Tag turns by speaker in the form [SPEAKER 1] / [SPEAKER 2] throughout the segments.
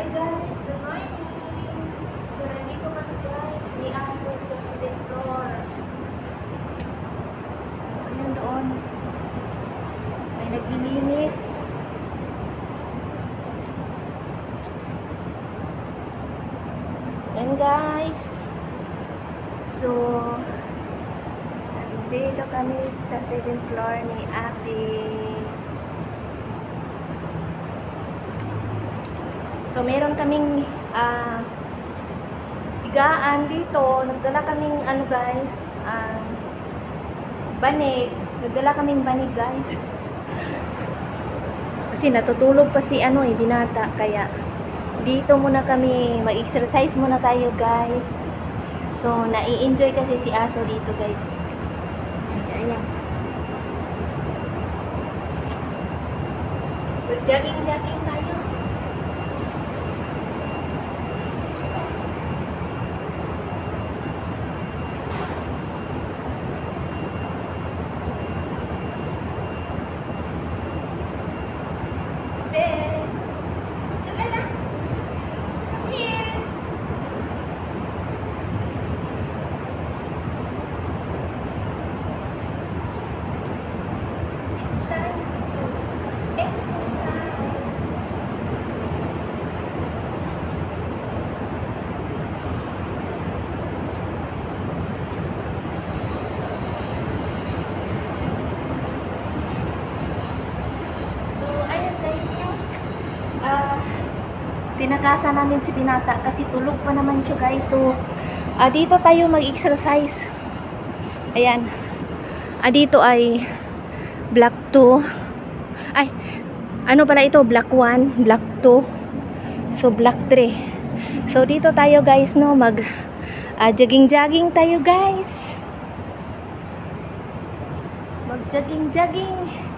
[SPEAKER 1] Hi guys, good morning! So, nandito kami guys, ni Aso sa 7th floor. So, ayun doon. May naglilinis. Ayan guys. So, nandito kami sa 7th floor ni Ate. So, meron kaming higaan dito. Nagdala kaming ano guys, banig. Nagdala kaming banig guys. Kasi natutulog pa si binata. Kaya dito muna kami, mag-exercise muna tayo guys. So, nai-enjoy kasi si Aso dito guys. Ayan. Jogging-jogging tayo. Tinakasan namin si Binata kasi tulog pa naman siya guys. So, dito tayo mag-exercise. Ayan. Dito ay block 2. Ay, ano pala ito? Block 1, block 2. So, block 3. So, dito tayo guys, no? Jogging-jogging tayo guys. Mag-jogging-jogging.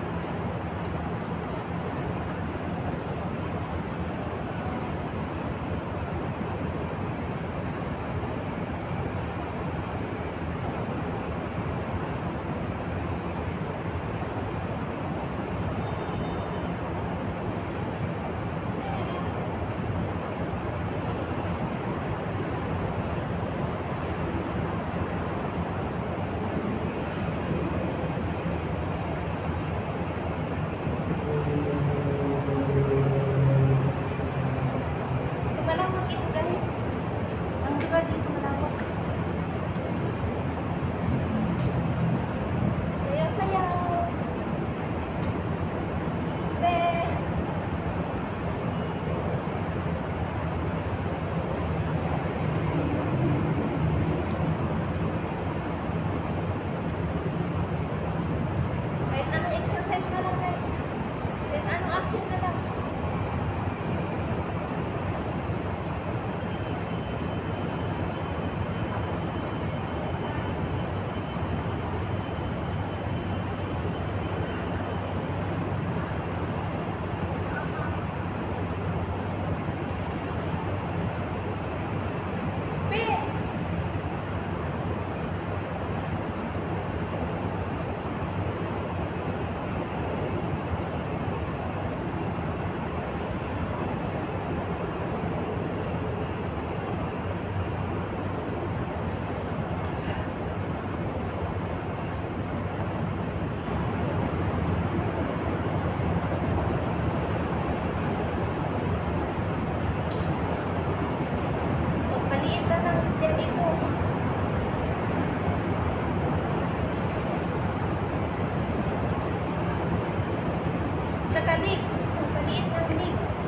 [SPEAKER 1] Saka legs, paliit ng legs.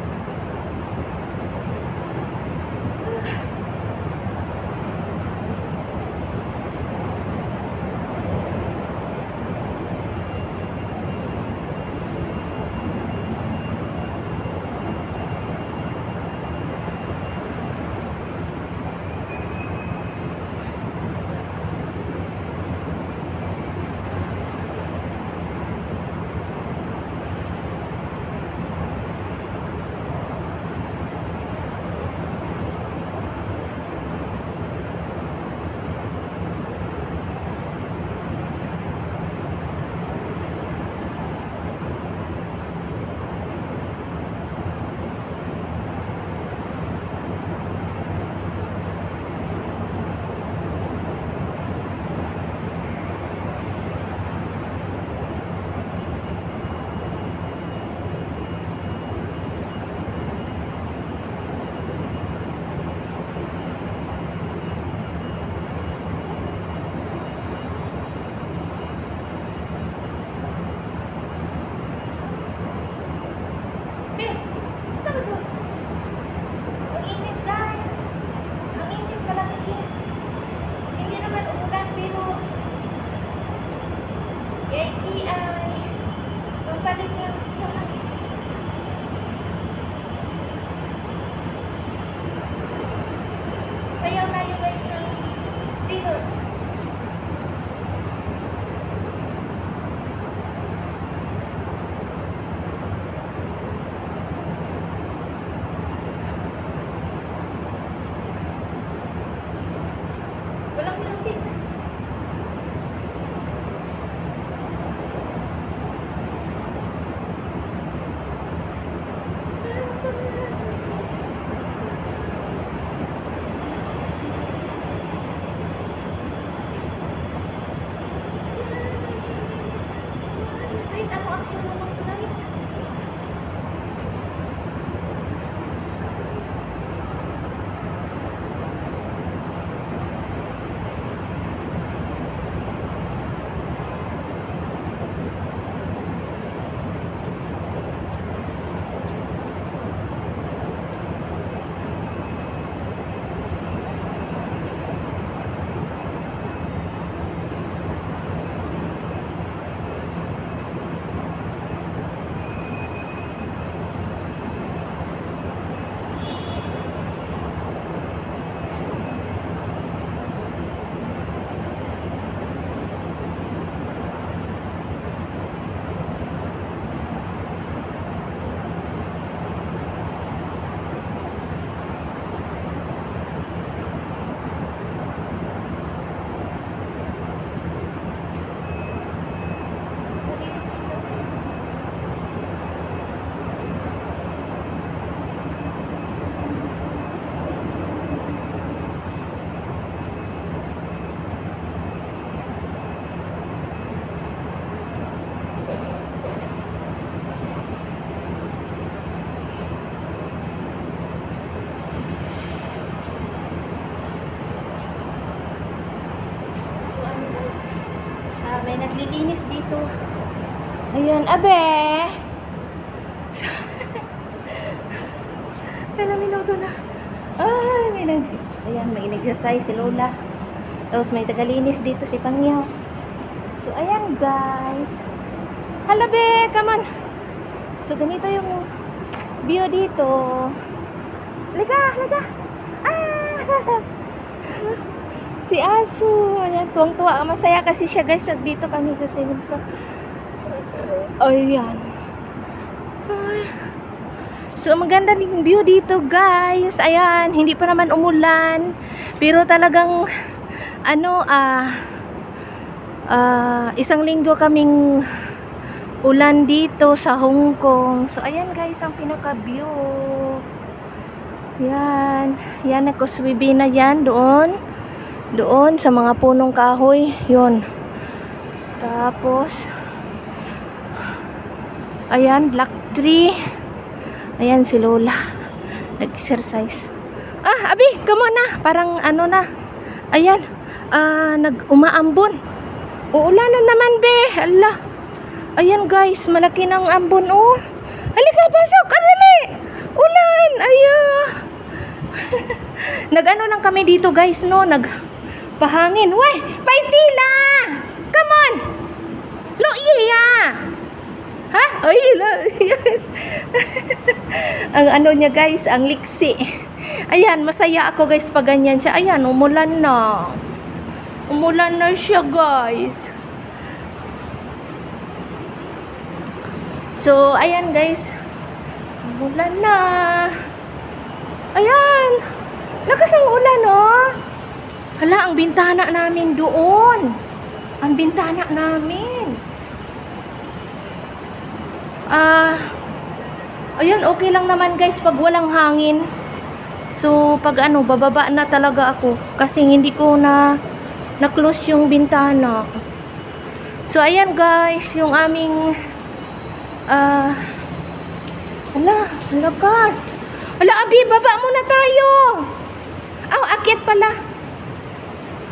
[SPEAKER 1] kahit ano action naman guys. May naglilinis dito. Ayan, abe! Ilang minuto na. Ay, ayan, may nag-exercise si Lola. Tapos may tagalinis dito si Pangyaw. So, ayan guys. Hala be, come on. So, ganito yung view dito. Halika, halika. Ah! Si Aso, ayan, tuwang-tuwa, masaya kasi siya guys, dito kami sa swimming pool. Ayan. Ay. So maganda yung view dito guys, ayan, hindi pa naman umulan, pero talagang ano, isang linggo kaming ulan dito sa Hong Kong. So ayan guys, ang pinaka-view. Yan, yan, nagkuswibi na yan doon sa mga punong kahoy, yun. Tapos ayan, black tree. Ayan si Lola nag-exercise. Ah, abi, come on na, parang ano na. Ayan, nag-umaambon. Uulan na naman be. Ala. Ayan guys, malaki ng ambon oh. Halika, pasok, dali. Ulan, ayun. Nag-ano lang kami dito guys, no, pahangin. Why? Paitila! Come on! Loiya! Ha? Ay, ang ano niya guys, ang liksi. Ayan, masaya ako guys pag ganyan siya. Ayan, umulan na. Umulan na siya guys. So, ayan guys. Umulan na. Ayan. Lakas ang ulan, oh. Hala, ang bintana namin doon. Ang bintana namin. Ayun, okay lang naman guys pag walang hangin. So, pag ano, bababa na talaga ako. Kasi hindi ko na-close yung bintana. So, ayan guys, yung aming hala, lakas. Hala, abi, baba muna tayo. Akyat pala.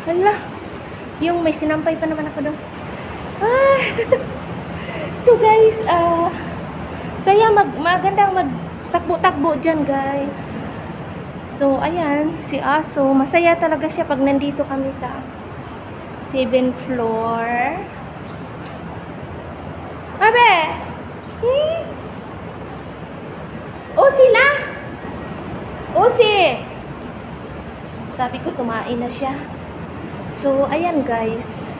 [SPEAKER 1] Hala, yung may sinampay pa naman ako doon. So guys, saya magandang magtakbo-takbo dyan guys. So ayan, si Aso, masaya talaga siya pag nandito kami sa 7th floor. Abe! O sila! O si! Sabi ko, tumain na siya. So ayan guys.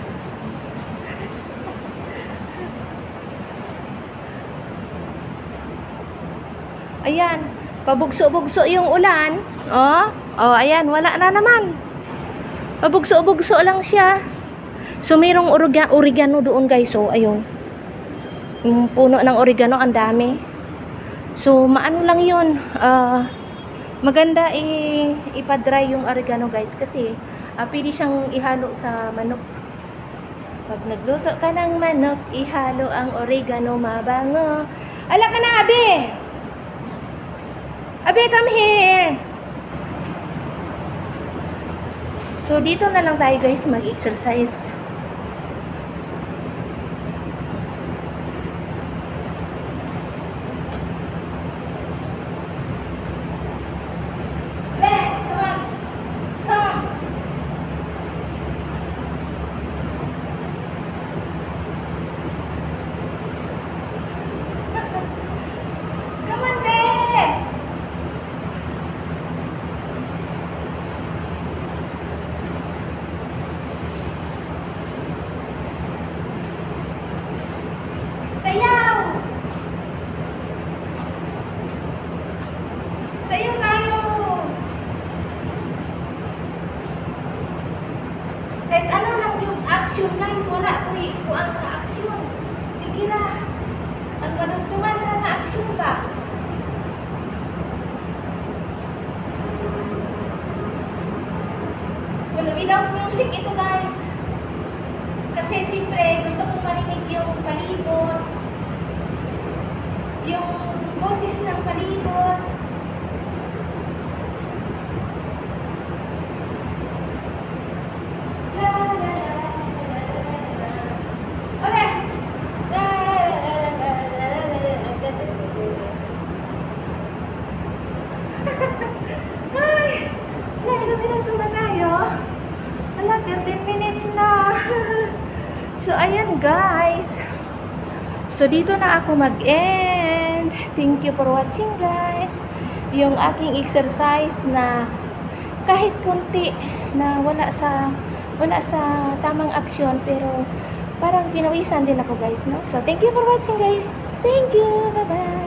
[SPEAKER 1] Ayan, pabugso-bugso yung ulan. Oh, ayan, wala na naman. Pabugso-bugso lang siya. So, mayroong oregano doon guys. So, ayun. Yung puno ng oregano, ang dami. So, maano lang yun. Maganda ipa-dry yung oregano guys. Kasi, pwede siyang ihalo sa manok. Pag nagluto ka ng manok, ihalo ang oregano mabango. Ala ka na, Abi! Abi, come here! So, dito na lang tayo guys mag-exercise. Sayaw! Sayaw tayo! Kahit ano lang yung action guys, wala ko ang action. Sige na. Ang manugtuman na na action ba? Without music ito guys. Kasi siyempre gusto kong marinig yung palibot. Yung boses ng palibot. La la la la la la. Okay. La la la la la la. Ay, ilang minuto na tayo? Ala, 13 minutes na. So, ayan guys. So, dito na ako mag-end. Thank you for watching guys. Yung aking exercise na kahit konti na wala sa tamang aksyon pero parang pinawisan din ako guys, no? So, thank you for watching guys. Thank you. Bye-bye.